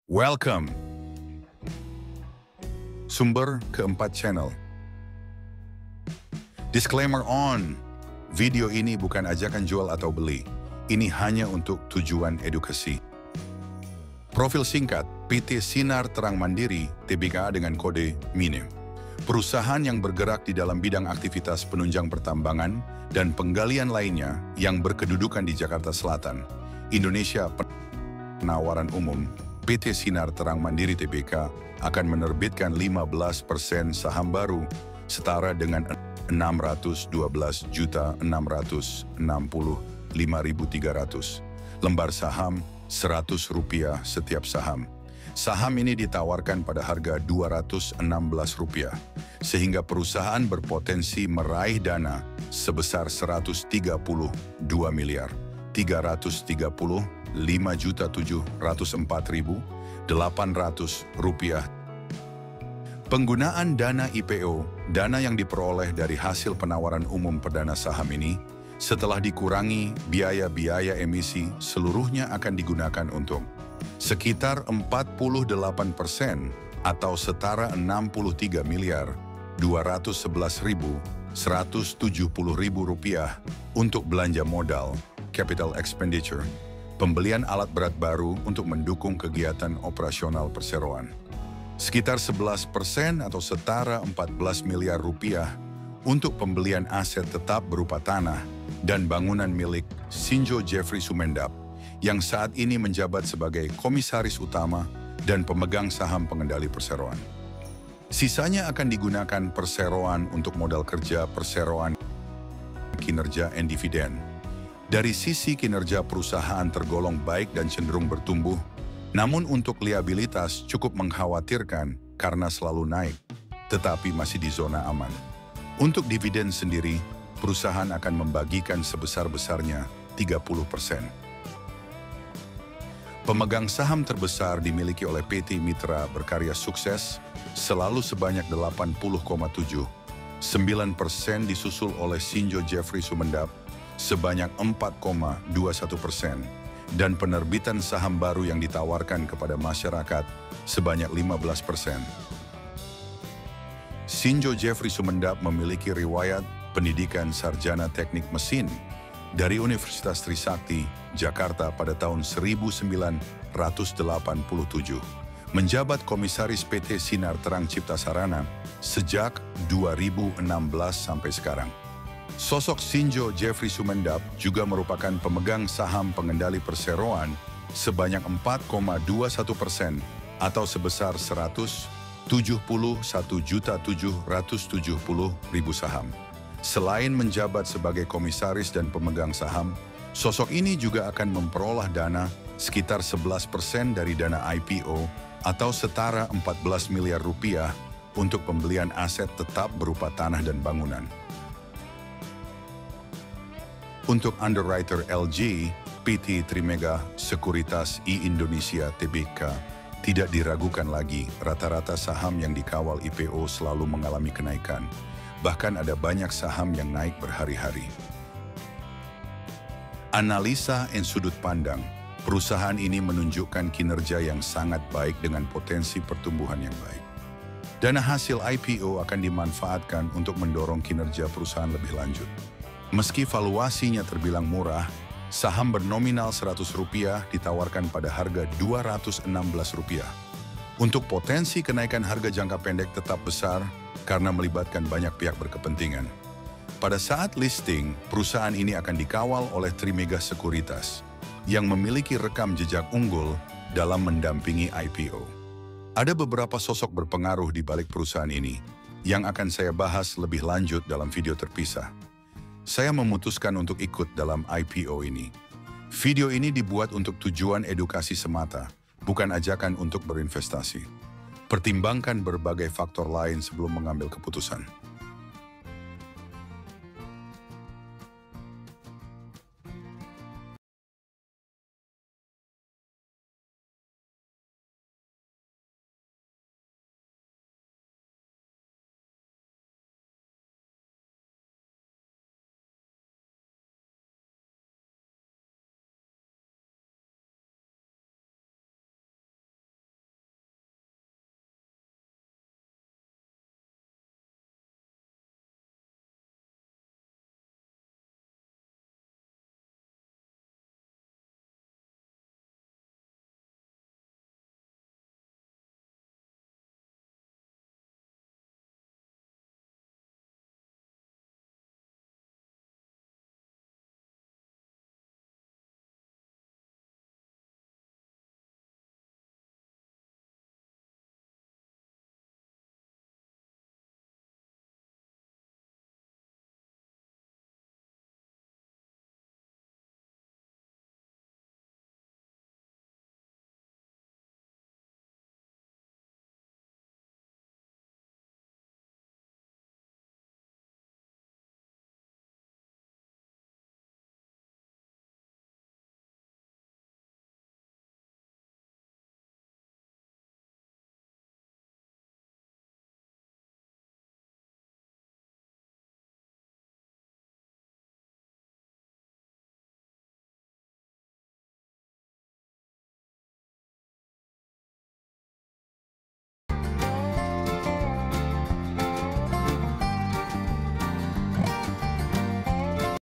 Welcome. Sumber keempat channel. Disclaimer on. Video ini bukan ajakan jual atau beli. Ini hanya untuk tujuan edukasi. Profil singkat PT Sinar Terang Mandiri Tbk dengan kode MINE. Perusahaan yang bergerak di dalam bidang aktivitas penunjang pertambangan dan penggalian lainnya yang berkedudukan di Jakarta Selatan, Indonesia. Penawaran umum PT Sinar Terang Mandiri Tbk akan menerbitkan 15% saham baru setara dengan 612.665.300 lembar saham Rp100 setiap saham. Saham ini ditawarkan pada harga Rp216, sehingga perusahaan berpotensi meraih dana sebesar Rp135.5.704.800. Penggunaan dana IPO, dana yang diperoleh dari hasil penawaran umum perdana saham ini, setelah dikurangi biaya-biaya emisi, seluruhnya akan digunakan untuk sekitar 48% atau setara Rp6.211.170.000 untuk belanja modal, capital expenditure, pembelian alat berat baru untuk mendukung kegiatan operasional perseroan. Sekitar 11% atau setara Rp14 miliar untuk pembelian aset tetap berupa tanah dan bangunan milik Sinjo Jeffrey Sumendap yang saat ini menjabat sebagai komisaris utama dan pemegang saham pengendali perseroan. Sisanya akan digunakan perseroan untuk modal kerja perseroan, kinerja, dan dividen. Dari sisi kinerja perusahaan tergolong baik dan cenderung bertumbuh, namun untuk liabilitas cukup mengkhawatirkan karena selalu naik, tetapi masih di zona aman. Untuk dividen sendiri, perusahaan akan membagikan sebesar-besarnya 30%. Pemegang saham terbesar dimiliki oleh PT Mitra Berkarya Sukses selalu sebanyak 80,7%. 9% disusul oleh Sinjo Jeffrey Sumendap sebanyak 4,21%. Dan penerbitan saham baru yang ditawarkan kepada masyarakat sebanyak 15%. Sinjo Jeffrey Sumendap memiliki riwayat pendidikan sarjana teknik mesin dari Universitas Trisakti, Jakarta pada tahun 1987. Menjabat komisaris PT Sinar Terang Cipta Sarana sejak 2016 sampai sekarang. Sosok Sinjo Jeffrey Sumendap juga merupakan pemegang saham pengendali perseroan sebanyak 4,21% atau sebesar 171.770.000 saham. Selain menjabat sebagai komisaris dan pemegang saham, sosok ini juga akan memperoleh dana sekitar 11% dari dana IPO atau setara Rp14 miliar untuk pembelian aset tetap berupa tanah dan bangunan. Untuk underwriter LG, PT Trimega Sekuritas I Indonesia Tbk, tidak diragukan lagi rata-rata saham yang dikawal IPO selalu mengalami kenaikan. Bahkan ada banyak saham yang naik berhari-hari. Analisa dan sudut pandang, perusahaan ini menunjukkan kinerja yang sangat baik dengan potensi pertumbuhan yang baik. Dana hasil IPO akan dimanfaatkan untuk mendorong kinerja perusahaan lebih lanjut. Meski valuasinya terbilang murah, saham bernominal Rp100 ditawarkan pada harga Rp216. Untuk potensi kenaikan harga jangka pendek tetap besar karena melibatkan banyak pihak berkepentingan. Pada saat listing, perusahaan ini akan dikawal oleh Trimega Sekuritas yang memiliki rekam jejak unggul dalam mendampingi IPO. Ada beberapa sosok berpengaruh di balik perusahaan ini yang akan saya bahas lebih lanjut dalam video terpisah. Saya memutuskan untuk ikut dalam IPO ini. Video ini dibuat untuk tujuan edukasi semata, bukan ajakan untuk berinvestasi. Pertimbangkan berbagai faktor lain sebelum mengambil keputusan.